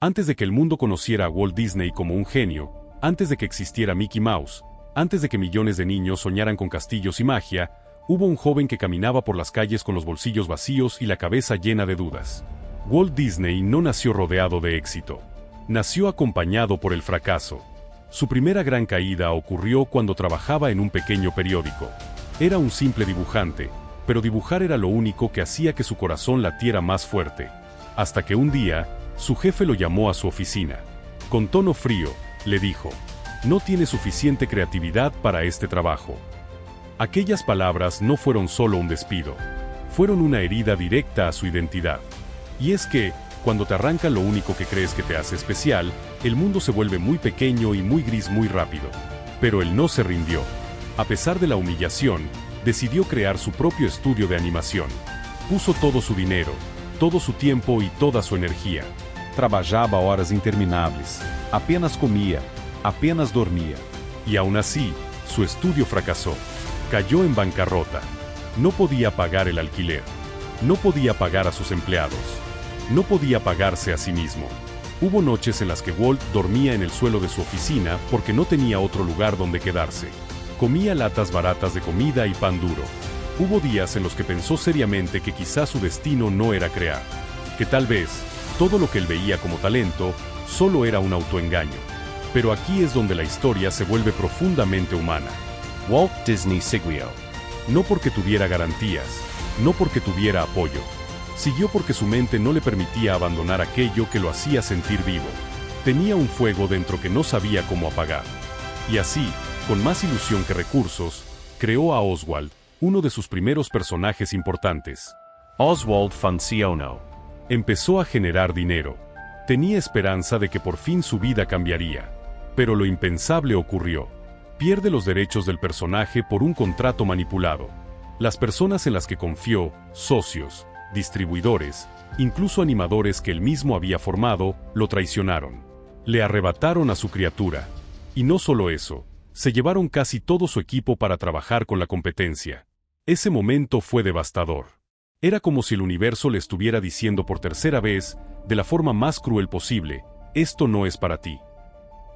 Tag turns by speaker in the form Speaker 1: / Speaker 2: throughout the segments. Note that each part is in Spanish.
Speaker 1: Antes de que el mundo conociera a Walt Disney como un genio, antes de que existiera Mickey Mouse, antes de que millones de niños soñaran con castillos y magia, hubo un joven que caminaba por las calles con los bolsillos vacíos y la cabeza llena de dudas. Walt Disney no nació rodeado de éxito. Nació acompañado por el fracaso. Su primera gran caída ocurrió cuando trabajaba en un pequeño periódico. Era un simple dibujante, pero dibujar era lo único que hacía que su corazón latiera más fuerte. Hasta que un día, su jefe lo llamó a su oficina. Con tono frío, le dijo: «No tiene suficiente creatividad para este trabajo». Aquellas palabras no fueron solo un despido. Fueron una herida directa a su identidad. Y es que, cuando te arrancan lo único que crees que te hace especial, el mundo se vuelve muy pequeño y muy gris muy rápido. Pero él no se rindió. A pesar de la humillación, decidió crear su propio estudio de animación. Puso todo su dinero, todo su tiempo y toda su energía.
Speaker 2: Trabajaba horas interminables. Apenas comía, apenas dormía.
Speaker 1: Y aún así, su estudio fracasó. Cayó en bancarrota. No podía pagar el alquiler. No podía pagar a sus empleados. No podía pagarse a sí mismo. Hubo noches en las que Walt dormía en el suelo de su oficina porque no tenía otro lugar donde quedarse. Comía latas baratas de comida y pan duro. Hubo días en los que pensó seriamente que quizás su destino no era crear. Que tal vez, todo lo que él veía como talento, solo era un autoengaño. Pero aquí es donde la historia se vuelve profundamente humana.
Speaker 2: Walt Disney siguió.
Speaker 1: No porque tuviera garantías, no porque tuviera apoyo. Siguió porque su mente no le permitía abandonar aquello que lo hacía sentir vivo. Tenía un fuego dentro que no sabía cómo apagar. Y así, con más ilusión que recursos, creó a Oswald, uno de sus primeros personajes importantes.
Speaker 2: Oswald funcionó.
Speaker 1: Empezó a generar dinero. Tenía esperanza de que por fin su vida cambiaría. Pero lo impensable ocurrió. Pierde los derechos del personaje por un contrato manipulado. Las personas en las que confió, socios, distribuidores, incluso animadores que él mismo había formado, lo traicionaron. Le arrebataron a su criatura. Y no solo eso, se llevaron casi todo su equipo para trabajar con la competencia. Ese momento fue devastador. Era como si el universo le estuviera diciendo por tercera vez, de la forma más cruel posible: esto no es para ti.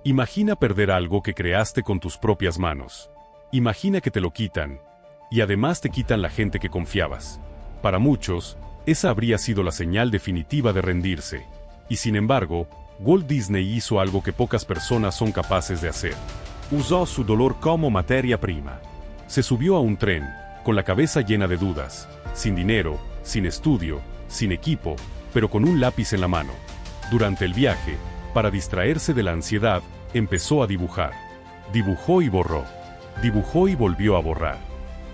Speaker 1: Imagina perder algo que creaste con tus propias manos. Imagina que te lo quitan. Y además te quitan la gente que confiabas. Para muchos, esa habría sido la señal definitiva de rendirse. Y sin embargo, Walt Disney hizo algo que pocas personas son capaces de hacer.
Speaker 2: Usó su dolor como materia prima.
Speaker 1: Se subió a un tren, con la cabeza llena de dudas, sin dinero, sin estudio, sin equipo, pero con un lápiz en la mano. Durante el viaje, para distraerse de la ansiedad, empezó a dibujar. Dibujó y borró. Dibujó y volvió a borrar.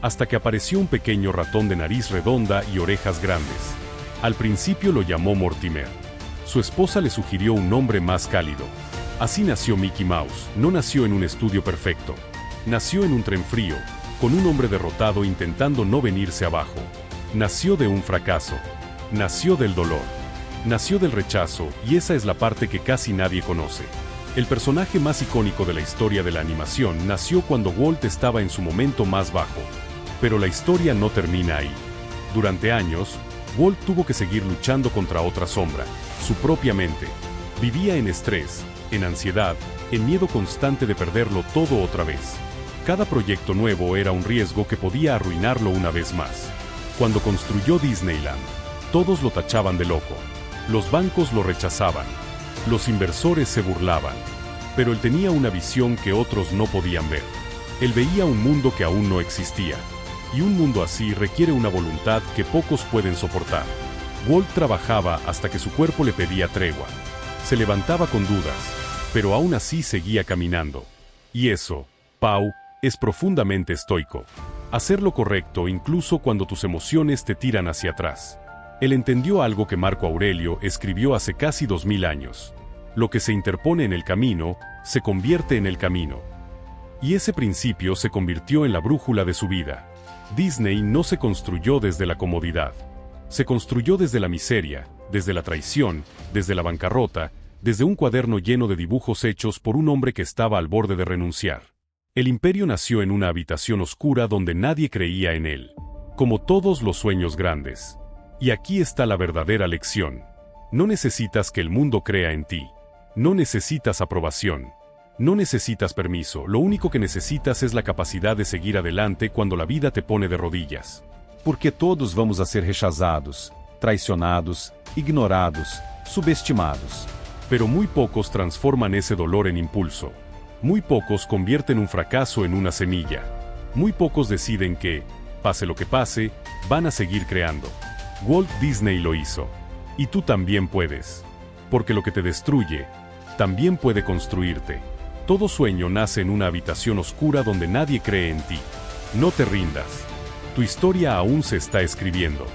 Speaker 1: Hasta que apareció un pequeño ratón de nariz redonda y orejas grandes. Al principio lo llamó Mortimer. Su esposa le sugirió un nombre más cálido. Así nació Mickey Mouse. No nació en un estudio perfecto. Nació en un tren frío, con un hombre derrotado intentando no venirse abajo. Nació de un fracaso. Nació del dolor. Nació del rechazo, y esa es la parte que casi nadie conoce. El personaje más icónico de la historia de la animación nació cuando Walt estaba en su momento más bajo. Pero la historia no termina ahí. Durante años, Walt tuvo que seguir luchando contra otra sombra, su propia mente. Vivía en estrés, en ansiedad, en miedo constante de perderlo todo otra vez. Cada proyecto nuevo era un riesgo que podía arruinarlo una vez más. Cuando construyó Disneyland, todos lo tachaban de loco. Los bancos lo rechazaban. Los inversores se burlaban. Pero él tenía una visión que otros no podían ver. Él veía un mundo que aún no existía. Y un mundo así requiere una voluntad que pocos pueden soportar. Walt trabajaba hasta que su cuerpo le pedía tregua. Se levantaba con dudas, pero aún así seguía caminando. Y eso, Pau, es profundamente estoico. Hacer lo correcto incluso cuando tus emociones te tiran hacia atrás. Él entendió algo que Marco Aurelio escribió hace casi 2000 años. Lo que se interpone en el camino, se convierte en el camino. Y ese principio se convirtió en la brújula de su vida. Disney no se construyó desde la comodidad. Se construyó desde la miseria, desde la traición, desde la bancarrota, desde un cuaderno lleno de dibujos hechos por un hombre que estaba al borde de renunciar. El imperio nació en una habitación oscura donde nadie creía en él. Como todos los sueños grandes. Y aquí está la verdadera lección. No necesitas que el mundo crea en ti. No necesitas aprobación. No necesitas permiso, lo único que necesitas es la capacidad de seguir adelante cuando la vida te pone de rodillas.
Speaker 2: Porque todos vamos a ser rechazados, traicionados, ignorados, subestimados.
Speaker 1: Pero muy pocos transforman ese dolor en impulso. Muy pocos convierten un fracaso en una semilla. Muy pocos deciden que, pase lo que pase, van a seguir creando. Walt Disney lo hizo. Y tú también puedes. Porque lo que te destruye, también puede construirte. Todo sueño nace en una habitación oscura donde nadie cree en ti. No te rindas. Tu historia aún se está escribiendo.